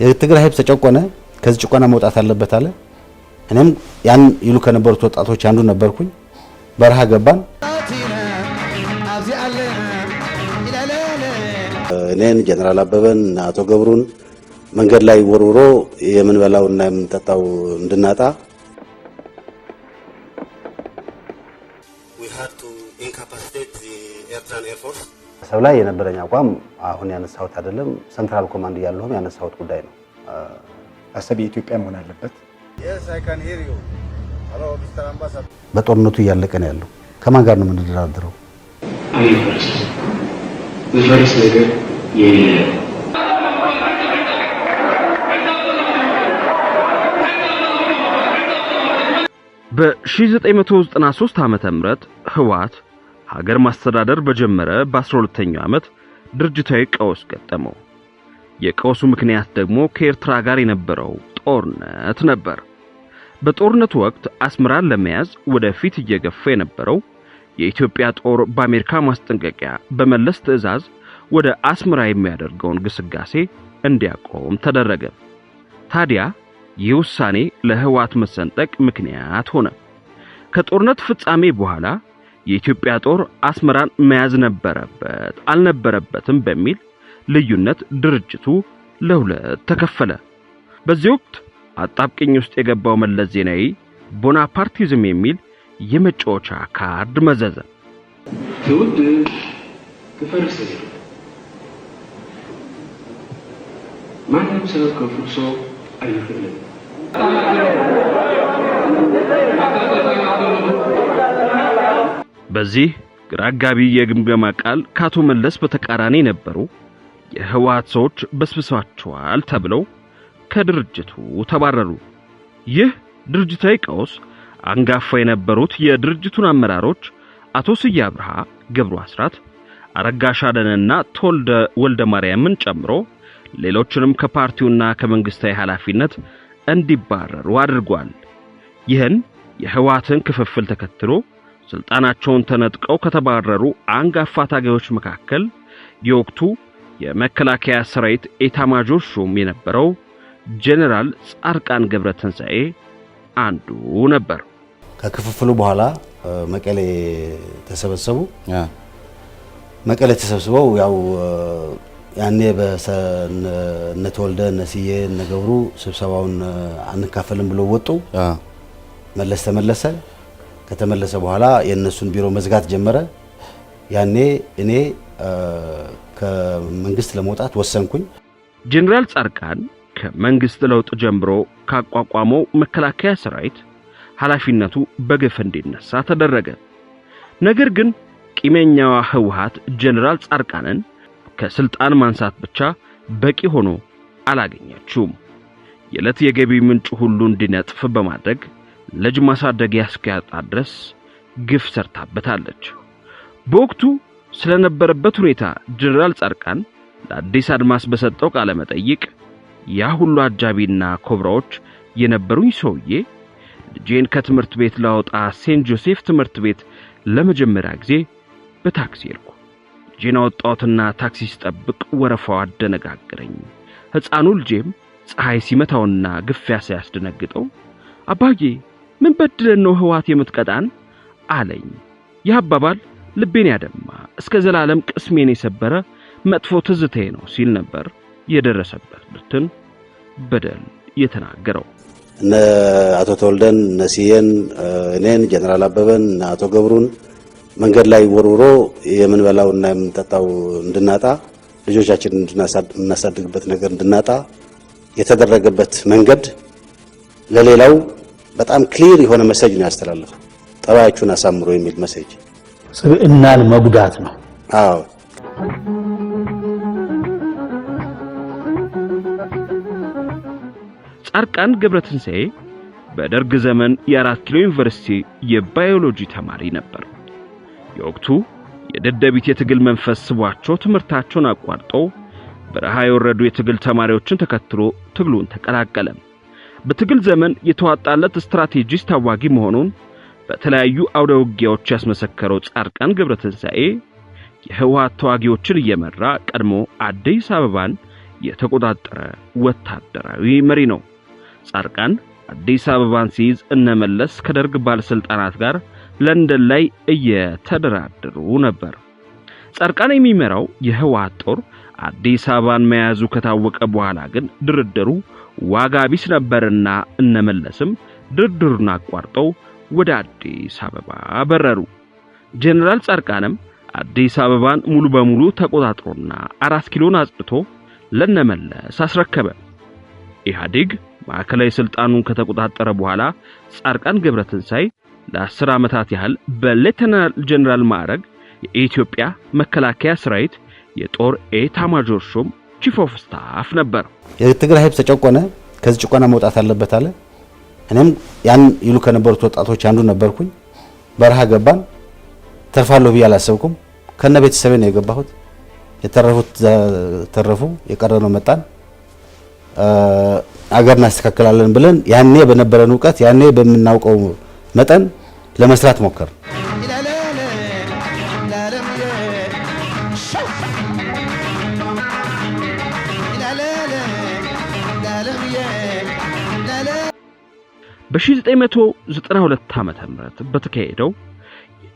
የትግራይ ህዝብ ተጨቆነ ከዚህ ጭቆና መውጣት አለበት አለ እኔም ያን ይሉ ከነበሩት ወጣቶች አንዱ ነበርኩኝ በረሃ ገባን እኔን ጀነራል አበበን አቶ ገብሩን መንገድ ላይ ወርውሮ የምንበላውና የምንጠጣው እንድናጣ we had to incapacitate the Eritrean Air Force ሰው ላይ የነበረኝ አቋም አሁን ያነሳሁት አይደለም ሰንትራል ኮማንድ ያለውም ያነሳሁት ጉዳይ ነው አሰብ የኢትዮጵያ መሆን አለበት Yes I can hear you Hello Mr. Ambassador በጦርነቱ እያለቀ ነው ያለው ከማን ጋር ነው የምንደራደረው በፈረስ ነገር በ1993 ዓመተ ምህረት ህወሓት ሀገር ማስተዳደር በጀመረ በ12ኛው ዓመት ድርጅታዊ ቀውስ ገጠመው። የቀውሱ ምክንያት ደግሞ ከኤርትራ ጋር የነበረው ጦርነት ነበር። በጦርነቱ ወቅት አስመራን ለመያዝ ወደፊት እየገፋ የነበረው የኢትዮጵያ ጦር በአሜሪካ ማስጠንቀቂያ በመለስ ትዕዛዝ ወደ አስመራ የሚያደርገውን ግስጋሴ እንዲያቆም ተደረገ። ታዲያ ይህ ውሳኔ ለህወሓት መሰንጠቅ ምክንያት ሆነ። ከጦርነት ፍጻሜ በኋላ የኢትዮጵያ ጦር አስመራን መያዝ ነበረበት አልነበረበትም በሚል ልዩነት ድርጅቱ ለሁለት ተከፈለ። በዚህ ወቅት አጣብቂኝ ውስጥ የገባው መለስ ዜናዊ ቦናፓርቲዝም የሚል የመጫወቻ ካርድ መዘዘ። ትውልድ ከፈረሰ ማንም ሰው ከፍርሶ አይፈልግም። በዚህ ግራጋቢ የግምገማ ቃል ካቶ መለስ በተቃራኒ ነበሩ የህወሓት ሰዎች በስብሰዋቸዋል ተብለው ከድርጅቱ ተባረሩ። ይህ ድርጅታዊ ቀውስ አንጋፋ የነበሩት የድርጅቱን አመራሮች አቶ ስዬ አብርሃ፣ ገብሩ አስራት፣ አረጋሽ አደነና ተወልደ ወልደ ማርያምን ጨምሮ ሌሎችንም ከፓርቲውና ከመንግስታዊ ኃላፊነት እንዲባረሩ አድርጓል። ይህን የህወሓትን ክፍፍል ተከትሎ ስልጣናቸውን ተነጥቀው ከተባረሩ አንጋፋ ታጋዮች መካከል የወቅቱ የመከላከያ ሰራዊት ኤታማዦር ሹም የነበረው ጀነራል ጻድቃን ገብረትንሳኤ አንዱ ነበር። ከክፍፍሉ በኋላ መቀሌ ተሰበሰቡ። መቀሌ ተሰብስበው ያው ያኔ በነተወልደ ነስዬ ነገሩ ስብሰባውን አንካፈልም ብለው ወጡ። መለስ ተመለሰ። ከተመለሰ በኋላ የነሱን ቢሮ መዝጋት ጀመረ። ያኔ እኔ ከመንግስት ለመውጣት ወሰንኩኝ። ጀነራል ጻድቃን ከመንግስት ለውጥ ጀምሮ ካቋቋመው መከላከያ ሰራዊት ኃላፊነቱ በግፍ እንዲነሳ ተደረገ። ነገር ግን ቂመኛዋ ህወሓት ጀነራል ጻድቃንን ከስልጣን ማንሳት ብቻ በቂ ሆኖ አላገኘችውም። የዕለት የገቢ ምንጭ ሁሉ እንዲነጥፍ በማድረግ ልጅ ማሳደጊያ እስኪያጣ ድረስ ግፍ ሰርታበታለች። በወቅቱ ስለነበረበት ሁኔታ ጀነራል ጻድቃን ለአዲስ አድማስ በሰጠው ቃለ መጠይቅ ያ ሁሉ አጃቢና ኮብራዎች የነበሩኝ ሰውዬ ልጄን ከትምህርት ቤት ላወጣ ሴንት ጆሴፍ ትምህርት ቤት ለመጀመሪያ ጊዜ በታክሲ ሄድኩ። ልጄን አወጣሁትና ታክሲ ሲጠብቅ ወረፋው አደነጋገረኝ። ሕፃኑ ልጄም ፀሐይ ሲመታውና ግፊያ ሲያስደነግጠው አባዬ ምን በድለን ነው ህወሓት የምትቀጣን አለኝ። ይህ አባባል ልቤን ያደማ እስከ ዘላለም ቅስሜን የሰበረ መጥፎ ትዝታዬ ነው ሲል ነበር የደረሰበትን በደል የተናገረው። እነ አቶ ተወልደን ነስዬን እኔን ጀነራል አበበን አቶ ገብሩን መንገድ ላይ ወርውሮ የምንበላውና የምንጠጣው እንድናጣ ልጆቻችንን እንድናሳድግበት ነገር እንድናጣ የተደረገበት መንገድ ለሌላው በጣም ክሊር የሆነ ሜሴጅ ነው ያስተላለፈው። ጠባያችሁን አሳምሮ የሚል ሜሴጅ ስብዕናን መጉዳት ነው። አዎ ጻድቃን ገብረትንሳኤ በደርግ ዘመን የ4 ኪሎ ዩኒቨርሲቲ የባዮሎጂ ተማሪ ነበር። የወቅቱ የደደቢት የትግል መንፈስ ስቧቸው ትምህርታቸውን አቋርጠው በረሃ የወረዱ የትግል ተማሪዎችን ተከትሎ ትግሉን ተቀላቀለ። በትግል ዘመን የተዋጣለት ስትራቴጂስት ታዋጊ መሆኑን በተለያዩ አውደ ውጊያዎች ያስመሰከረው ጻድቃን ገብረትንሳኤ የህወሓት ተዋጊዎችን እየመራ ቀድሞ አዲስ አበባን የተቆጣጠረ ወታደራዊ መሪ ነው። ጻድቃን አዲስ አበባን ሲይዝ እነመለስ ከደርግ ባለስልጣናት ጋር ለንደን ላይ እየተደራደሩ ነበር። ጻድቃን የሚመራው የህወሓት ጦር አዲስ አበባን መያዙ ከታወቀ በኋላ ግን ድርድሩ ዋጋ ቢስ ነበርና እነመለስም ድርድሩን አቋርጠው ወደ አዲስ አበባ በረሩ። ጀነራል ጻድቃንም አዲስ አበባን ሙሉ በሙሉ ተቆጣጥሮና 4 ኪሎን አጽድቶ ለነመለስ አስረከበ። ኢህአዴግ ማዕከላዊ ስልጣኑን ከተቆጣጠረ በኋላ ጻድቃን ገብረትንሳኤ ለ10 ዓመታት ያህል በሌተናል ጀነራል ማዕረግ የኢትዮጵያ መከላከያ ሰራዊት የጦር ኤታ ማጆር ሹም ቺፍ ኦፍ ስታፍ ነበር። የትግራይ ህዝብ ተጨቆነ፣ ከዚህ ጭቆና መውጣት አለበት አለ። እኔም ያን ይሉ ከነበሩት ወጣቶች አንዱ ነበርኩኝ። በረሃ ገባን። ተርፋለሁ ብዬ አላሰብኩም። ከነ ቤተሰቤ ነው የገባሁት። የተረፉት ተረፉ፣ የቀረነው መጣን። አገር እናስተካክላለን ብለን ያኔ በነበረን ዕውቀት ያኔ በምናውቀው መጠን ለመስራት ሞከር። በ1992 ዓመተ ምህረት በተካሄደው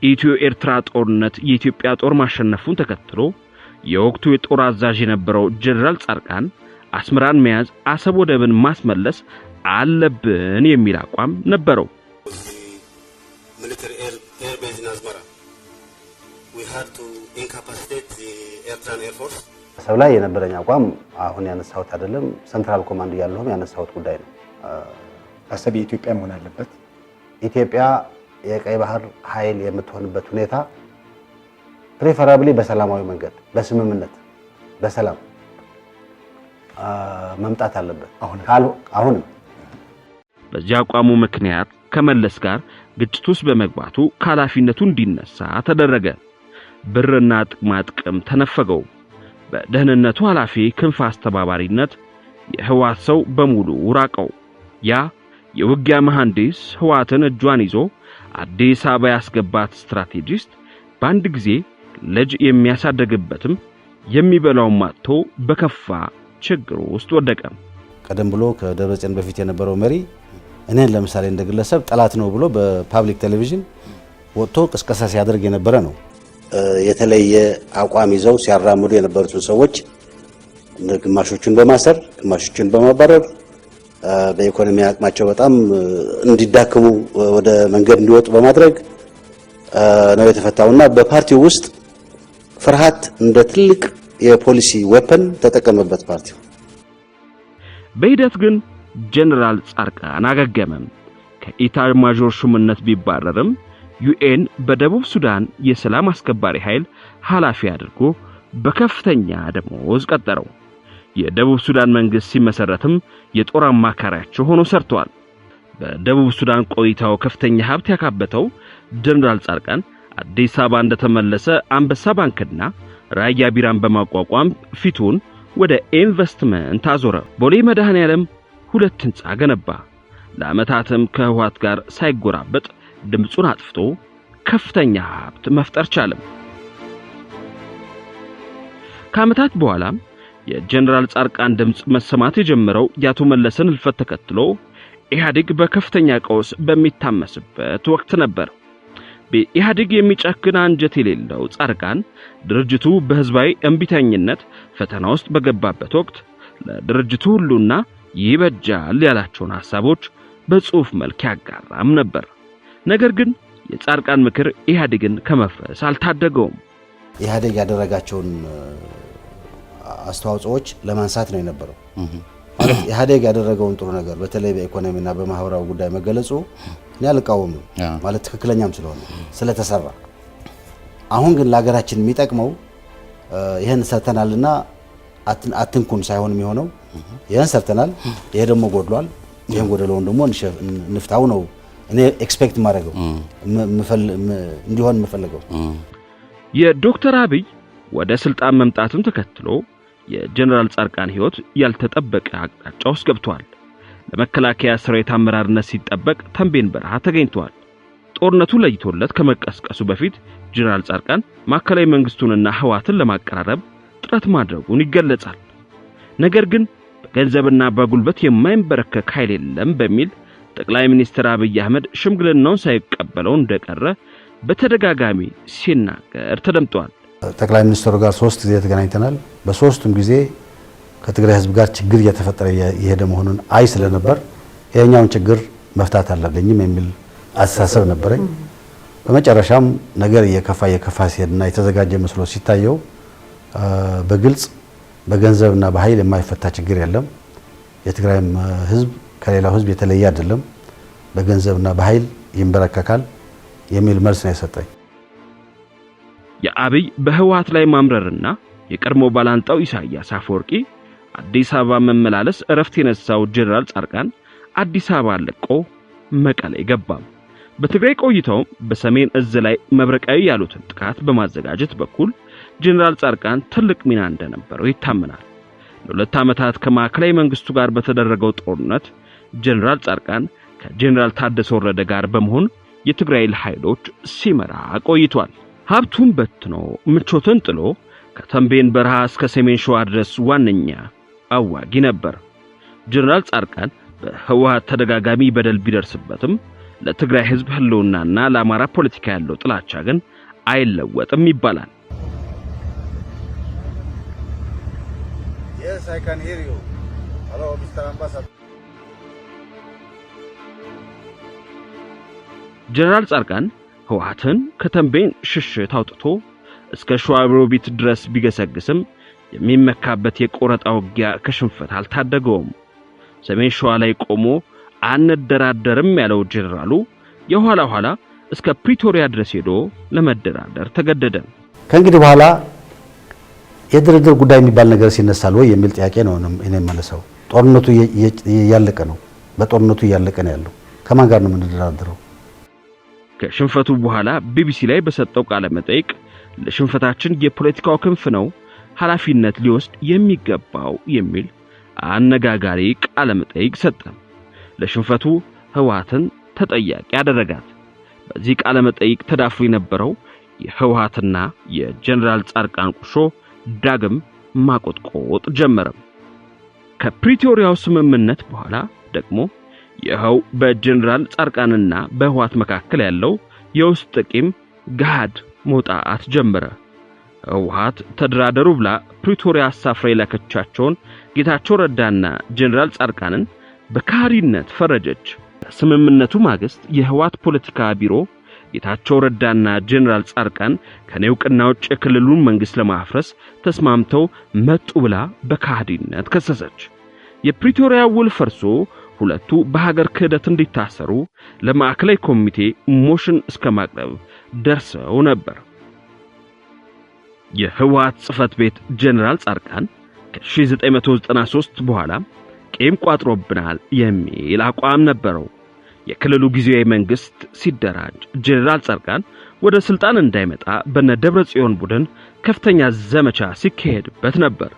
የኢትዮ ኤርትራ ጦርነት የኢትዮጵያ ጦር ማሸነፉን ተከትሎ የወቅቱ የጦር አዛዥ የነበረው ጀነራል ጻድቃን አስመራን መያዝ፣ አሰብ ወደብን ማስመለስ አለብን የሚል አቋም ነበረው። ሚሊተሪ ኤር ቤዝ ኢን አስመራ we had to incapacitate the Eritrean Air Force አሰብ ላይ የነበረኝ አቋም አሁን ያነሳሁት አይደለም። ሰንትራል ኮማንድ ያለውም ያነሳሁት ጉዳይ ነው። አሰብ የኢትዮጵያ መሆን አለበት። ኢትዮጵያ የቀይ ባህር ኃይል የምትሆንበት ሁኔታ ፕሪፈራብሊ በሰላማዊ መንገድ በስምምነት በሰላም መምጣት አለበት። አሁንም በዚያ አቋሙ ምክንያት ከመለስ ጋር ግጭት ውስጥ በመግባቱ ኃላፊነቱ እንዲነሳ ተደረገ። ብርና ጥቅም ተነፈገው። በደህንነቱ ኃላፊ ክንፍ አስተባባሪነት የህወሓት ሰው በሙሉ ራቀው። ያ የውጊያ መሐንዲስ ህወሓትን እጇን ይዞ አዲስ አበባ ያስገባት ስትራቴጂስት በአንድ ጊዜ ልጅ የሚያሳደግበትም የሚበላው ማጥቶ በከፋ ችግር ውስጥ ወደቀ። ቀደም ብሎ ከደብረጽዮን በፊት የነበረው መሪ እኔን ለምሳሌ እንደግለሰብ ጠላት ነው ብሎ በፓብሊክ ቴሌቪዥን ወጥቶ ቅስቀሳ ሲያደርግ የነበረ ነው። የተለየ አቋም ይዘው ሲያራምዱ የነበሩትን ሰዎች ግማሾቹን በማሰር ግማሾቹን በማባረር በኢኮኖሚ አቅማቸው በጣም እንዲዳከሙ ወደ መንገድ እንዲወጡ በማድረግ ነው የተፈታውና በፓርቲው ውስጥ ፍርሃት እንደ ትልቅ የፖሊሲ ዌፐን ተጠቀመበት ፓርቲው። በሂደት ግን ጀነራል ጻድቃን አገገመ። ከኢታር ማጆር ሹምነት ቢባረርም ዩኤን በደቡብ ሱዳን የሰላም አስከባሪ ኃይል ኃላፊ አድርጎ በከፍተኛ ደሞዝ ቀጠረው። የደቡብ ሱዳን መንግስት ሲመሰረትም የጦር አማካሪያቸው ሆኖ ሰርቷል። በደቡብ ሱዳን ቆይታው ከፍተኛ ሀብት ያካበተው ጀነራል ጻድቃን አዲስ አበባ እንደተመለሰ አንበሳ ባንክና ራያ ቢራን በማቋቋም ፊቱን ወደ ኢንቨስትመንት አዞረ። ቦሌ መድኃኔዓለም 2 ህንጻ ገነባ። ለዓመታትም ከህወሓት ጋር ሳይጎራበጥ ድምጹን አጥፍቶ ከፍተኛ ሀብት መፍጠር ቻለ። ከዓመታት በኋላ የጀነራል ጻድቃን ድምጽ መሰማት የጀመረው ያቶ መለስን ህልፈት ተከትሎ ኢህአዴግ በከፍተኛ ቀውስ በሚታመስበት ወቅት ነበር። በኢህአዴግ የሚጨክን አንጀት የሌለው ጻድቃን ድርጅቱ በህዝባዊ እምቢተኝነት ፈተና ውስጥ በገባበት ወቅት ለድርጅቱ ሁሉና ይበጃል ያላቸውን ሐሳቦች በጽሑፍ መልክ ያጋራም ነበር። ነገር ግን የጻድቃን ምክር ኢህአዴግን ከመፍረስ አልታደገውም። ኢህአዴግ ያደረጋቸውን አስተዋጽኦዎች ለማንሳት ነው የነበረው። ማለት ኢህአዴግ ያደረገውን ጥሩ ነገር በተለይ በኢኮኖሚና በማህበራዊ ጉዳይ መገለጹ እኔ አልቃወምም፣ ማለት ትክክለኛም ስለሆነ ስለተሰራ። አሁን ግን ለሀገራችን የሚጠቅመው ይሄን ሰርተናልና አትንኩን ሳይሆን የሚሆነው ይሄን ሰርተናል፣ ይሄ ደግሞ ጎድሏል፣ ይሄን ጎደለውን ደግሞ እንፍታው ነው እኔ ኤክስፔክት ማድረገው እንዲሆን የምፈልገው። የዶክተር አብይ ወደ ስልጣን መምጣቱን ተከትሎ የጀነራል ጻድቃን ህይወት ያልተጠበቀ አቅጣጫ ውስጥ ገብቷል። ለመከላከያ ሰራዊት አመራርነት ሲጠበቅ ተንቤን በረሃ ተገኝቷል። ጦርነቱ ለይቶለት ከመቀስቀሱ በፊት ጀነራል ጻድቃን ማከላዊ መንግስቱንና ህዋትን ለማቀራረብ ጥረት ማድረጉን ይገለጻል። ነገር ግን በገንዘብና በጉልበት የማይንበረከክ ኃይል የለም በሚል ጠቅላይ ሚኒስትር አብይ አህመድ ሽምግልናውን ሳይቀበለው እንደቀረ በተደጋጋሚ ሲናገር ተደምጧል። ጠቅላይ ሚኒስትሩ ጋር 3 ጊዜ ተገናኝተናል። በ3ቱም ጊዜ ከትግራይ ህዝብ ጋር ችግር እየተፈጠረ የሄደ መሆኑን አይ ስለነበር የኛውን ችግር መፍታት አለብኝም የሚል አስተሳሰብ ነበረኝ። በመጨረሻም ነገር እየከፋ ሲሄድና የተዘጋጀ መስሎ ሲታየው በግልጽ በገንዘብና በኃይል የማይፈታ ችግር የለም፣ የትግራይም ህዝብ ከሌላው ህዝብ የተለየ አይደለም፣ በገንዘብና በኃይል ይንበረከካል የሚል መልስ ነው የሰጠኝ። የአብይ በህዋት ላይ ማምረርና የቀድሞ ባላንጣው ኢሳያስ አፈወርቂ አዲስ አበባ መመላለስ እረፍት የነሳው ጀነራል ጻድቃን አዲስ አበባ ለቆ መቀሌ ገባ። በትግራይ ቆይታው በሰሜን እዝ ላይ መብረቃዊ ያሉትን ጥቃት በማዘጋጀት በኩል ጀነራል ጻድቃን ትልቅ ሚና እንደነበረው ይታመናል። ለ2 ዓመታት ከማዕከላዊ መንግስቱ ጋር በተደረገው ጦርነት ጀነራል ጻድቃን ከጀነራል ታደሰ ወረደ ጋር በመሆን የትግራይ ኃይሎች ሲመራ ቆይቷል። ሀብቱን በትኖ ምቾትን ጥሎ ከተንቤን በረሃ እስከ ሰሜን ሸዋ ድረስ ዋነኛ አዋጊ ነበር። ጀነራል ጻድቃን በህወሓት ተደጋጋሚ በደል ቢደርስበትም ለትግራይ ህዝብ ህልውናና ለአማራ ፖለቲካ ያለው ጥላቻ ግን አይለወጥም ይባላል። Yes, I can hear you. Hello, Mr. Ambassador. ጀነራል ጻድቃን ህወሓትን ከተንቤን ሽሽት አውጥቶ እስከ ሸዋሮቢት ድረስ ቢገሰግስም የሚመካበት የቆረጣ ውጊያ ከሽንፈት አልታደገውም። ሰሜን ሸዋ ላይ ቆሞ አንደራደርም ያለው ጀነራሉ የኋላ ኋላ እስከ ፕሪቶሪያ ድረስ ሄዶ ለመደራደር ተገደደ። ከእንግዲህ በኋላ የድርድር ጉዳይ የሚባል ነገር ሲነሳል ወይ የሚል ጥያቄ ነው እኔ መልሰው። ጦርነቱ ያለቀ ነው፣ በጦርነቱ ያለቀ ነው ያለው። ከማን ጋር ነው የምንደራደረው? ከሽንፈቱ በኋላ ቢቢሲ ላይ በሰጠው ቃለ መጠይቅ ለሽንፈታችን የፖለቲካው ክንፍ ነው ኃላፊነት ሊወስድ የሚገባው የሚል አነጋጋሪ ቃለ መጠይቅ ሰጠ። ለሽንፈቱ ህወሓትን ተጠያቂ ያደረጋት። በዚህ ቃለ መጠይቅ ተዳፍሮ የነበረው የህወሓትና የጀነራል ጻድቃን ቁርሾ ዳግም ማቆጥቆጥ ጀመረ። ከፕሪቶሪያው ስምምነት በኋላ ደግሞ ይኸው በጀነራል ጻድቃንና በህወሓት መካከል ያለው የውስጥ ጥቂም ገሃድ መውጣት ጀመረ። ህወሓት ተደራደሩ ብላ ፕሪቶሪያ አሳፍራ የላከቻቸውን ጌታቸው ረዳና ጀነራል ጻድቃንን በካሪነት ፈረጀች። በስምምነቱ ማግስት የህወሓት ፖለቲካ ቢሮ ጌታቸው ረዳና ጀነራል ጻድቃን ከኔውቅና ውጭ የክልሉን መንግስት ለማፍረስ ተስማምተው መጡ ብላ በካሪነት ከሰሰች። የፕሪቶሪያ ውል ፈርሶ ሁለቱ በሀገር ክህደት እንዲታሰሩ ለማዕከላዊ ኮሚቴ ሞሽን እስከማቅረብ ደርሰው ነበር። የህወሓት ጽፈት ቤት ጀነራል ጻድቃን ከ1993 በኋላ ቄም ቋጥሮብናል የሚል አቋም ነበረው። የክልሉ ጊዜያዊ መንግስት ሲደራጅ ጀነራል ጻድቃን ወደ ስልጣን እንዳይመጣ በነ ደብረጽዮን ቡድን ከፍተኛ ዘመቻ ሲካሄድበት ነበር።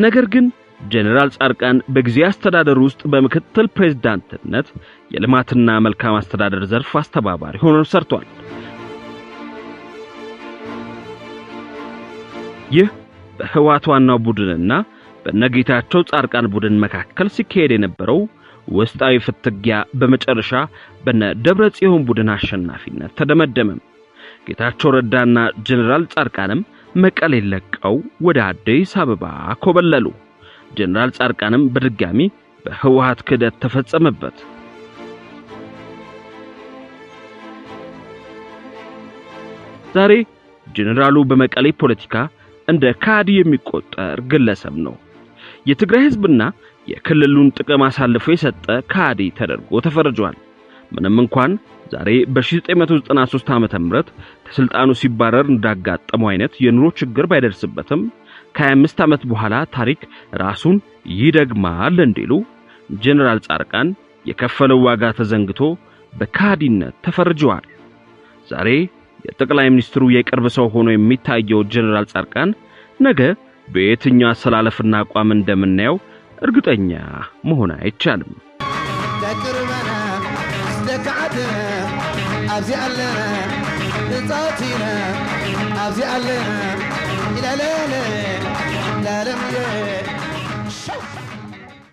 ነገር ግን ጀነራል ጻድቃን በጊዜያዊ አስተዳደር ውስጥ በምክትል ፕሬዝዳንትነት የልማትና መልካም አስተዳደር ዘርፍ አስተባባሪ ሆኖ ሰርቷል። ይህ በህወሓት ዋናው ቡድንና በነጌታቸው ጻድቃን ቡድን መካከል ሲካሄድ የነበረው ውስጣዊ ፍትጊያ በመጨረሻ በነ ደብረጽዮን ቡድን አሸናፊነት ተደመደመ። ጌታቸው ረዳና ጀነራል ጻድቃንም መቀሌ ለቀው ወደ አዲስ አበባ ኮበለሉ። ጀነራል ጻድቃንም በድጋሚ በህወሓት ክህደት ተፈጸመበት። ዛሬ ጀነራሉ በመቀሌ ፖለቲካ እንደ ካዲ የሚቆጠር ግለሰብ ነው። የትግራይ ህዝብና የክልሉን ጥቅም አሳልፎ የሰጠ ካዲ ተደርጎ ተፈርጇል። ምንም እንኳን ዛሬ በ1993 ዓመተ ምህረት ከስልጣኑ ሲባረር እንዳጋጠመው አይነት የኑሮ ችግር ባይደርስበትም ከ25 ዓመት በኋላ ታሪክ ራሱን ይደግማል እንዲሉ ጀነራል ጻድቃን የከፈለው ዋጋ ተዘንግቶ በካዲነት ተፈርጇል። ዛሬ የጠቅላይ ሚኒስትሩ የቅርብ ሰው ሆኖ የሚታየው ጀነራል ጻድቃን ነገ በየትኛው አሰላለፍና አቋም እንደምናየው እርግጠኛ መሆን አይቻልም። أبزي علنا نصاتينا أبزي علنا إلى لا